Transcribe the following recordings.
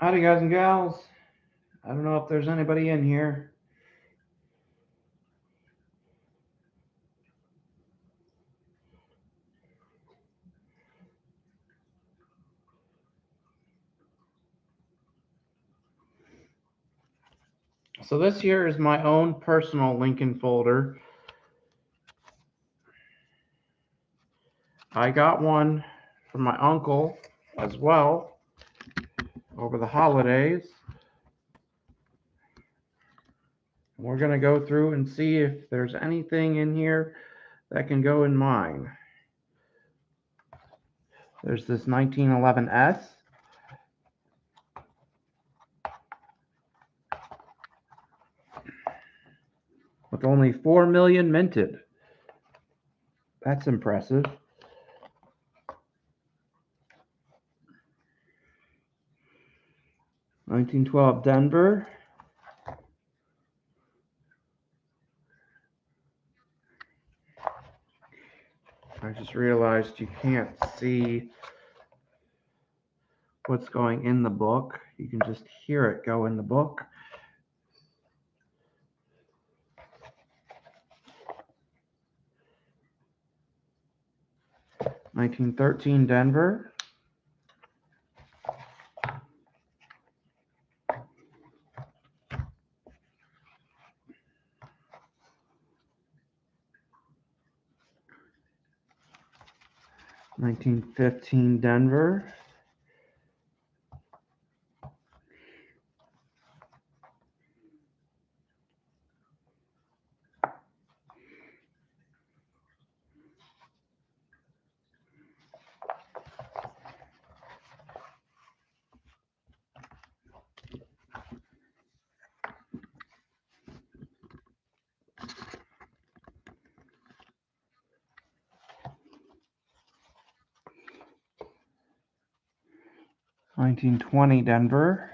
Howdy, guys and gals. I don't know if there's anybody in here. So this here is my own personal Lincoln folder. I got one from my uncle as well over the holidays. We're going to go through and see if there's anything in here that can go in mine. There's this 1911 S. With only 4 million minted. That's impressive. 1912 Denver. I just realized you can't see what's going in the book. You can just hear it go in the book. (1913) Denver. (1915) Denver. (1920) Denver.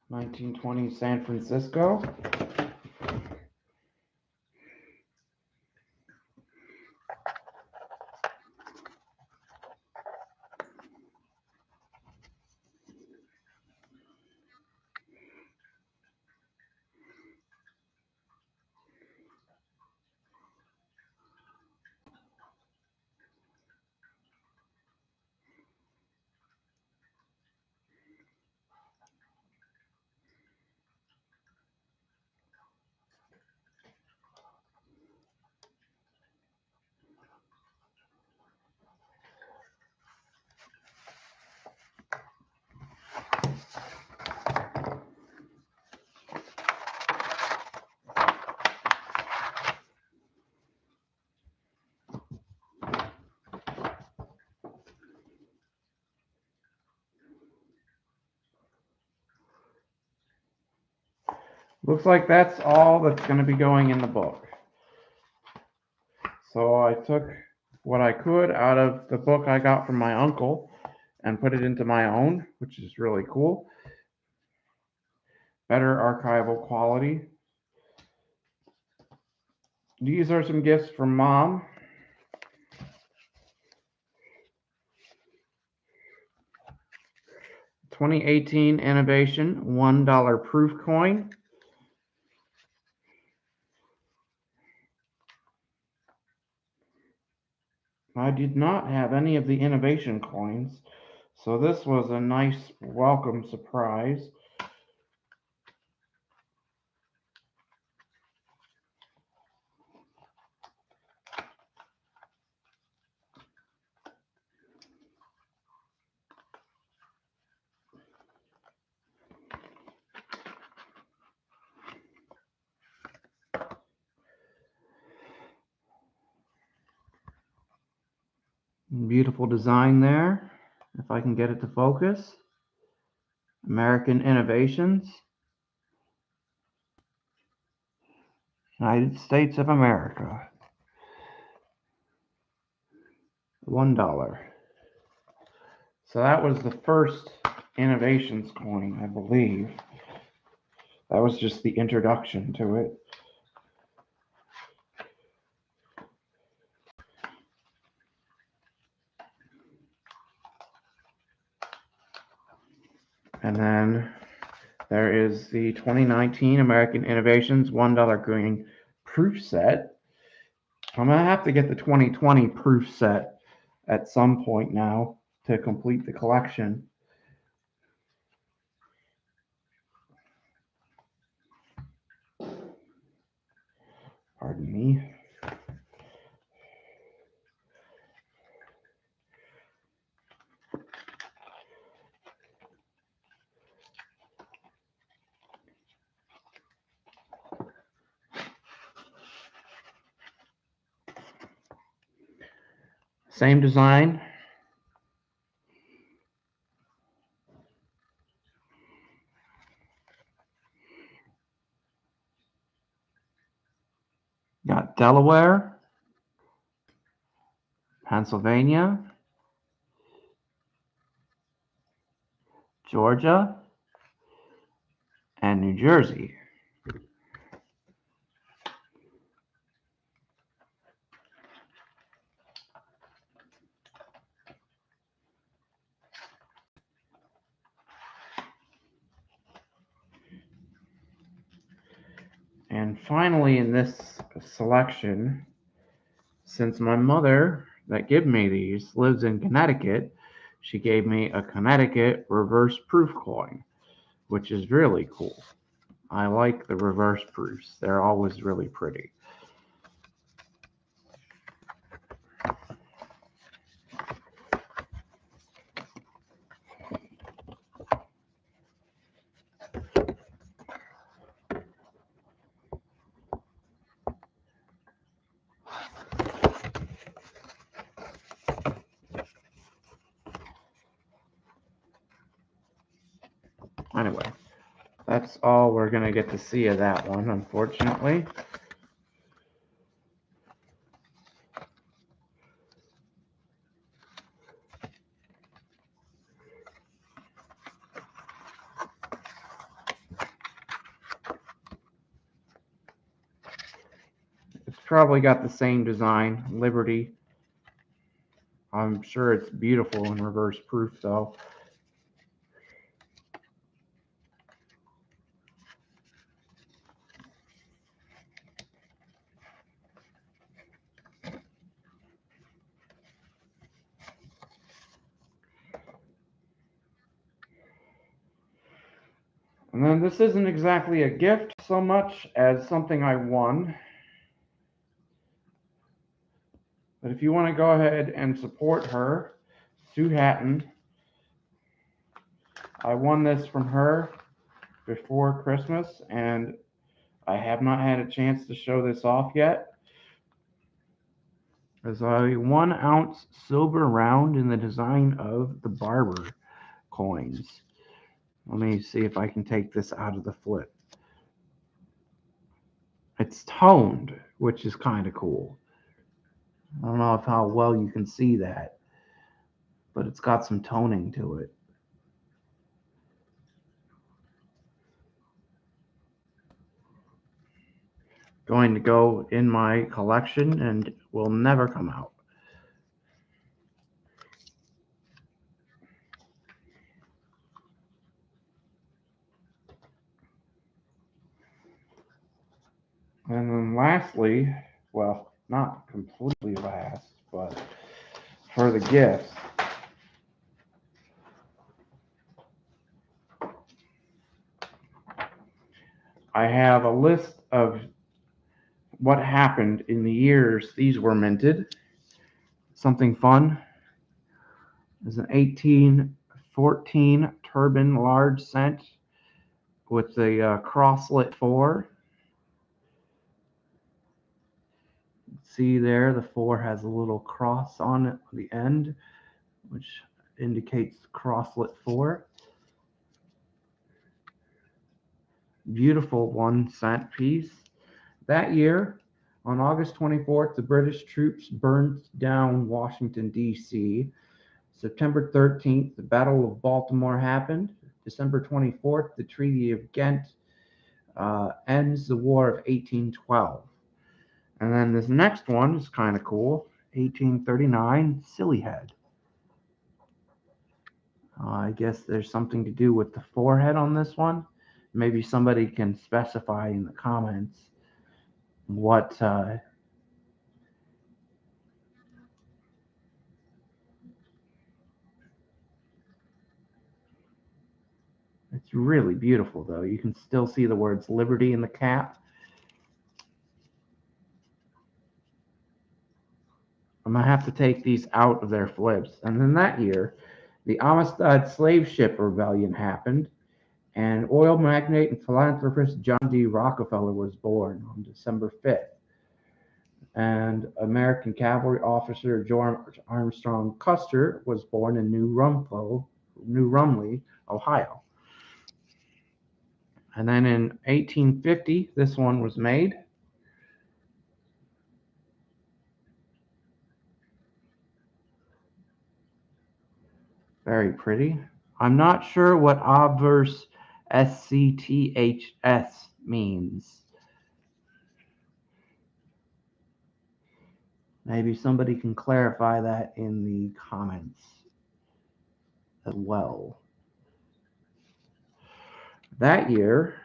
(1920) San Francisco. Looks like that's all that's going to be going in the book. So I took what I could out of the book I got from my uncle and put it into my own, which is really cool. Better archival quality. These are some gifts from Mom. (2018) Innovation $1 proof coin. I did not have any of the innovation coins, so this was a nice welcome surprise. Beautiful design there, if I can get it to focus. American Innovations. United States of America. $1. So that was the first Innovations coin, I believe. That was just the introduction to it. And then there is the 2019 American Innovations $1 coin proof set. I'm going to have to get the 2020 proof set at some point now to complete the collection. Pardon me. Same design. Got Delaware, Pennsylvania, Georgia, and New Jersey. And finally, in this selection, since my mother that gave me these lives in Connecticut, she gave me a Connecticut reverse proof coin, which is really cool. I like the reverse proofs. They're always really pretty. Anyway, that's all we're going to get to see of that one, unfortunately. It's probably got the same design, Liberty. I'm sure it's beautiful in reverse proof, though. And then this isn't exactly a gift so much as something I won. But if you want to go ahead and support her, Sue Hatton, I won this from her before Christmas, and I have not had a chance to show this off yet. There's a 1 ounce silver round in the design of the Barber coins. Let me see if I can take this out of the flip. It's toned, which is kind of cool. I don't know how well you can see that, but it's got some toning to it. Going to go in my collection and will never come out. And then lastly, well, not completely last, but for the gifts, I have a list of what happened in the years these were minted. Something fun is an 1814 Turbine large cent with the crosslet 4. See there, the 4 has a little cross on it at the end, which indicates crosslet 4. Beautiful 1 cent piece. That year, on August 24th, the British troops burned down Washington, D.C. September 13th, the Battle of Baltimore happened. December 24th, the Treaty of Ghent ends the War of 1812. And then this next one is kind of cool. 1839, Silly Head. I guess there's something to do with the forehead on this one. Maybe somebody can specify in the comments what it's really beautiful, though. You can still see the words liberty in the cap. I'm going to have to take these out of their flips. And then that year, the Amistad slave ship rebellion happened, and oil magnate and philanthropist John D. Rockefeller was born on December 5th. And American cavalry officer George Armstrong Custer was born in New Rumley, Ohio. And then in 1850, this one was made. Very pretty. I'm not sure what obverse SCTHS means. Maybe somebody can clarify that in the comments as well. That year,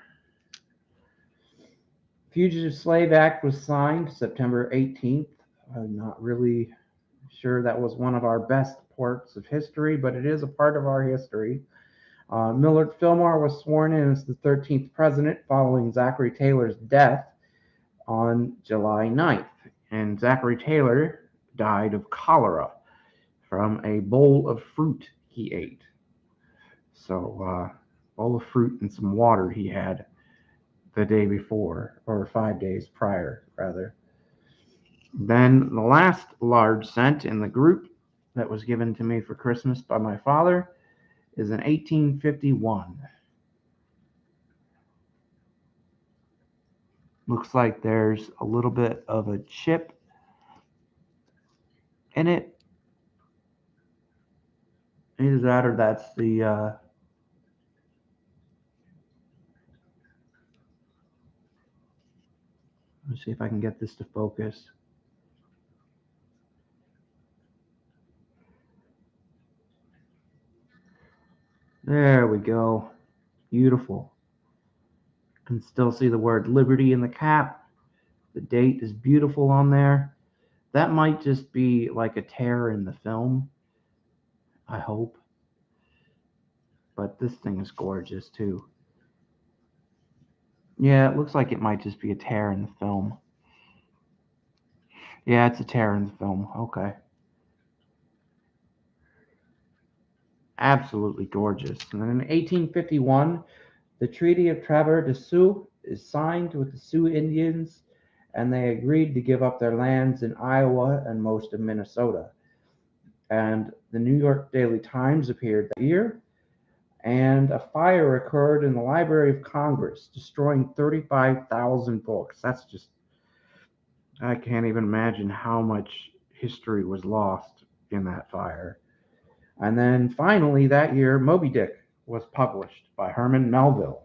Fugitive Slave Act was signed September 18th. I'm not really sure that was one of our best parts of history, but it is a part of our history. Millard Fillmore was sworn in as the 13th president following Zachary Taylor's death on July 9th. And Zachary Taylor died of cholera from a bowl of fruit he ate. So, bowl of fruit and some water he had the day before, or 5 days prior, rather. Then the last large cent in the group that was given to me for Christmas by my father is in 1851. Looks like there's a little bit of a chip in it. Either that or that's the let's see if I can get this to focus. There we go. Beautiful. You can still see the word liberty in the cap. The date is beautiful on there. That might just be like a tear in the film, I hope. But this thing is gorgeous too. Yeah, it looks like it might just be a tear in the film. Yeah, it's a tear in the film. Okay. Absolutely gorgeous. And then in 1851, the Treaty of Traverse des Sioux is signed with the Sioux Indians, and they agreed to give up their lands in Iowa and most of Minnesota. And the New York Daily Times appeared that year, and a fire occurred in the Library of Congress, destroying 35,000 books. That's just, I can't even imagine how much history was lost in that fire. And then finally that year, Moby Dick was published by Herman Melville.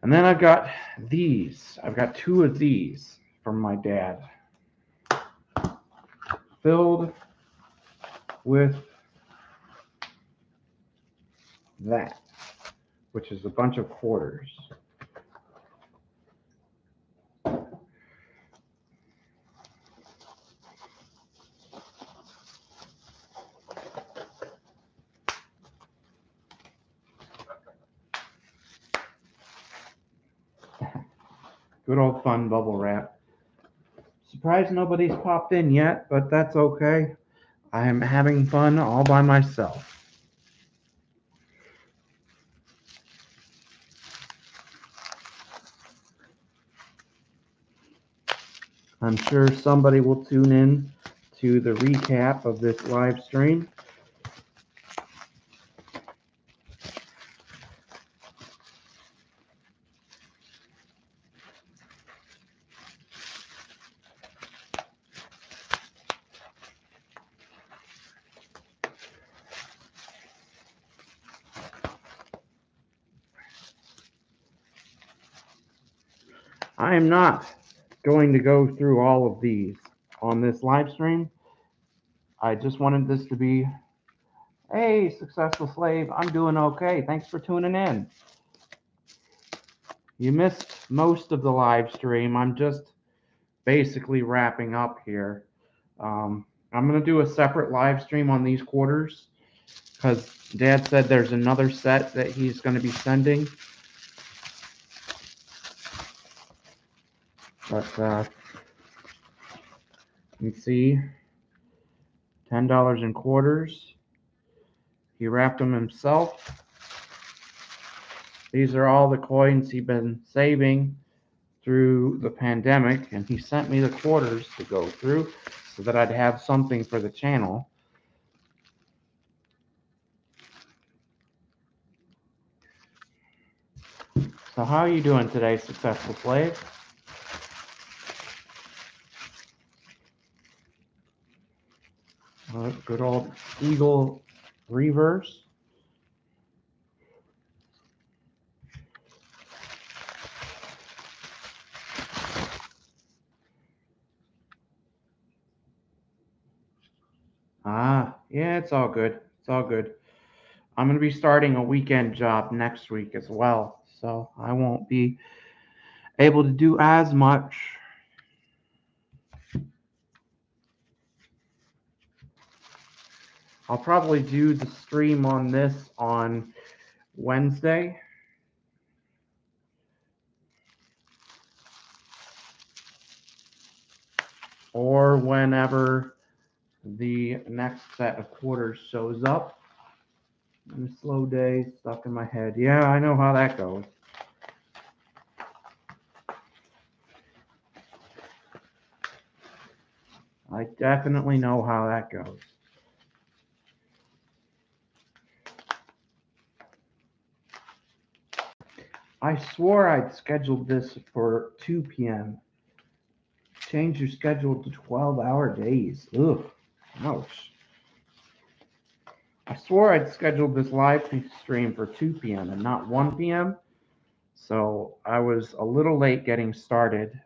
And then I've got these. I've got two of these from my dad, filled with that, which is a bunch of quarters. Good old fun bubble wrap. Surprised nobody's popped in yet, but that's okay. I am having fun all by myself. I'm sure somebody will tune in to the recap of this live stream. I am not going to go through all of these on this live stream. I just wanted this to be, hey, successful slave, I'm doing okay. Thanks for tuning in. You missed most of the live stream. I'm just basically wrapping up here. I'm going to do a separate live stream on these quarters because Dad said there's another set that he's going to be sending. But you can see $10 in quarters. He wrapped them himself. These are all the coins he's been saving through the pandemic, and he sent me the quarters to go through so that I'd have something for the channel. So how are you doing today, successful slave? Good old eagle reverse. Yeah, it's all good. It's all good. I'm going to be starting a weekend job next week as well, so I won't be able to do as much. I'll probably do the stream on this on Wednesday. Or whenever the next set of quarters shows up. And a slow day stuck in my head. Yeah, I know how that goes. I definitely know how that goes. I swore I'd scheduled this for 2 p.m. Change your schedule to 12-hour days. Ugh, ouch. I swore I'd scheduled this live stream for 2 p.m. and not 1 p.m. So I was a little late getting started,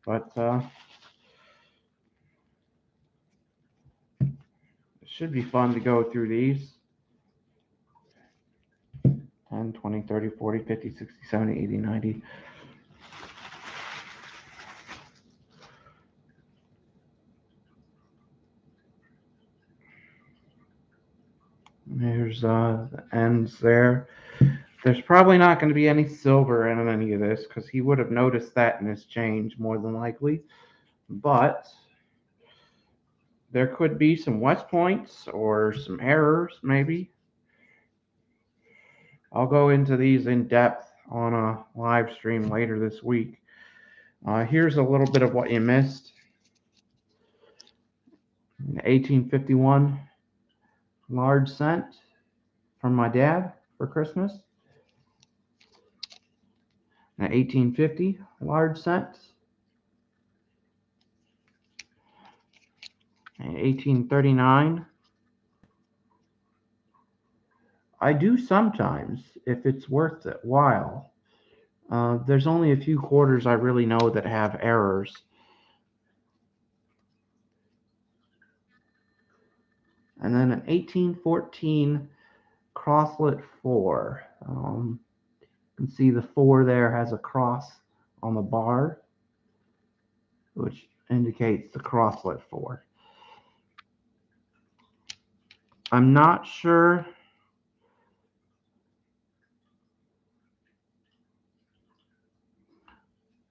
but it should be fun to go through these. 10, 20, 30, 40, 50, 60, 70, 80, 90. There's the ends there. There's probably not going to be any silver in any of this because he would have noticed that in his change more than likely. But there could be some West points or some errors, maybe. I'll go into these in depth on a live stream later this week. Here's a little bit of what you missed. 1851 large cent from my dad for Christmas. An 1850 large cent. An 1839. I do sometimes if it's worth it while. There's only a few quarters I really know that have errors. And then an 1814 crosslet 4. You can see the 4 there has a cross on the bar, which indicates the crosslet 4. I'm not sure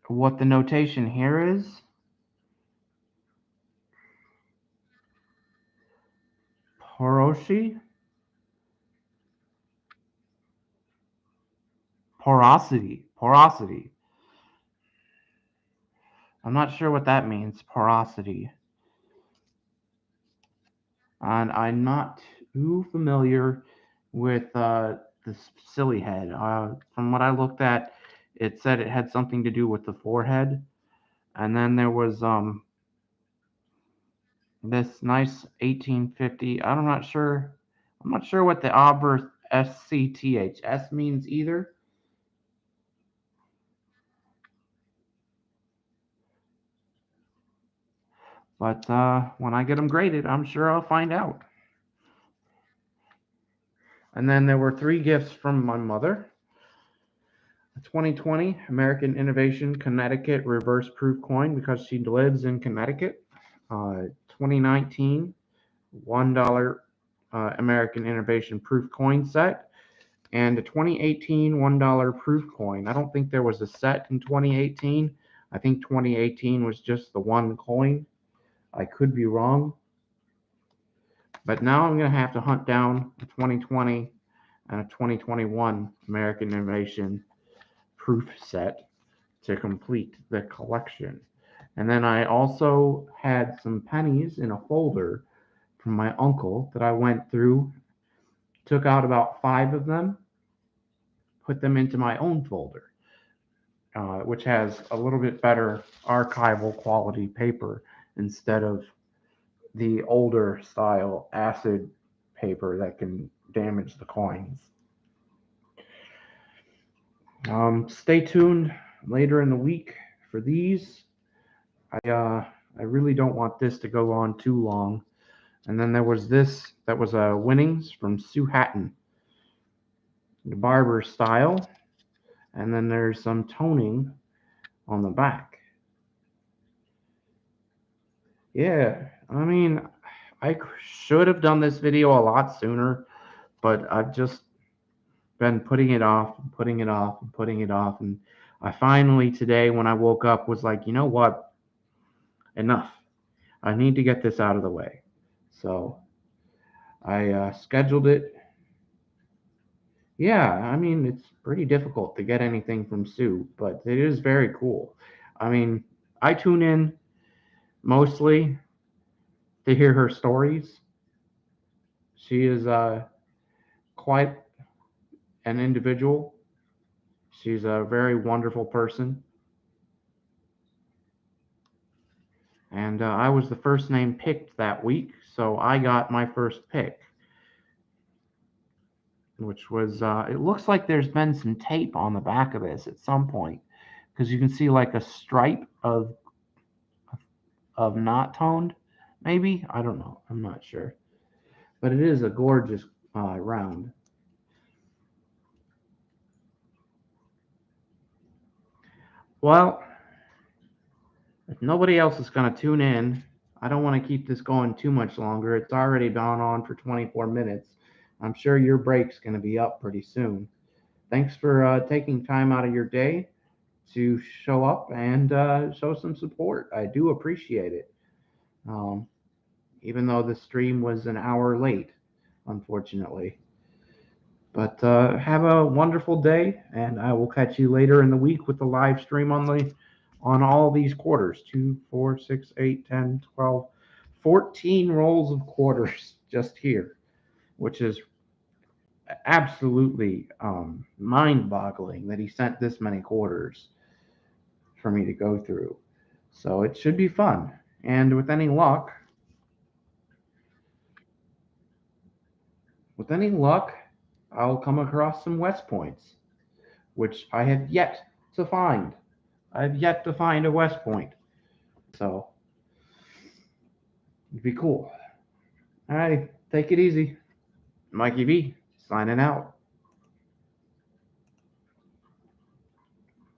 what the notation here is. Porosity. I'm not sure what that means, porosity. And I'm not too familiar with this silly head. From what I looked at, it said it had something to do with the forehead. And then there was this nice 1850. I'm not sure what the obverse SCTHS means either. But when I get them graded, I'm sure I'll find out. And then there were 3 gifts from my mother. A 2020 American Innovation Connecticut reverse proof coin because she lives in Connecticut. 2019 $1 American Innovation proof coin set, and a 2018 $1 proof coin. I don't think there was a set in 2018. I think 2018 was just the one coin. I could be wrong. But now I'm going to have to hunt down a 2020 and a 2021 American Innovation proof set to complete the collection. And then I also had some pennies in a folder from my uncle that I went through, took out about 5 of them, put them into my own folder, which has a little bit better archival quality paper instead of the older style acid paper that can damage the coins. Stay tuned later in the week for these. I really don't want this to go on too long. And then there was this that was a winnings from Sue Hatton, the barber style. And then there's some toning on the back. Yeah, I mean, I should have done this video a lot sooner, but I've just been putting it off, putting it off, and putting it off. And I finally today, when I woke up, was like, you know what? Enough. I need to get this out of the way. So I scheduled it. Yeah, I mean, it's pretty difficult to get anything from Sue, but it is very cool. I mean, I tune in mostly to hear her stories. She is quite an individual. She's a very wonderful person. And I was the first name picked that week, so I got my first pick, which was, it looks like there's been some tape on the back of this at some point, because you can see like a stripe of not toned, maybe? I don't know. I'm not sure. But it is a gorgeous round. Well, if nobody else is going to tune in, I don't want to keep this going too much longer. It's already gone on for 24 minutes. I'm sure your break's going to be up pretty soon. Thanks for taking time out of your day to show up and show some support. I do appreciate it. Um, Even though the stream was an hour late, unfortunately. But have a wonderful day, and I will catch you later in the week with the live stream on all these quarters 2, 4, 6, 8, 10, 12, 14 rolls of quarters just here, which is absolutely mind boggling that he sent this many quarters for me to go through. So it should be fun. And with any luck, I'll come across some West Points, which I have yet to find. I've yet to find a West Point. So it'd be cool. All right, take it easy. Mikey V, signing out.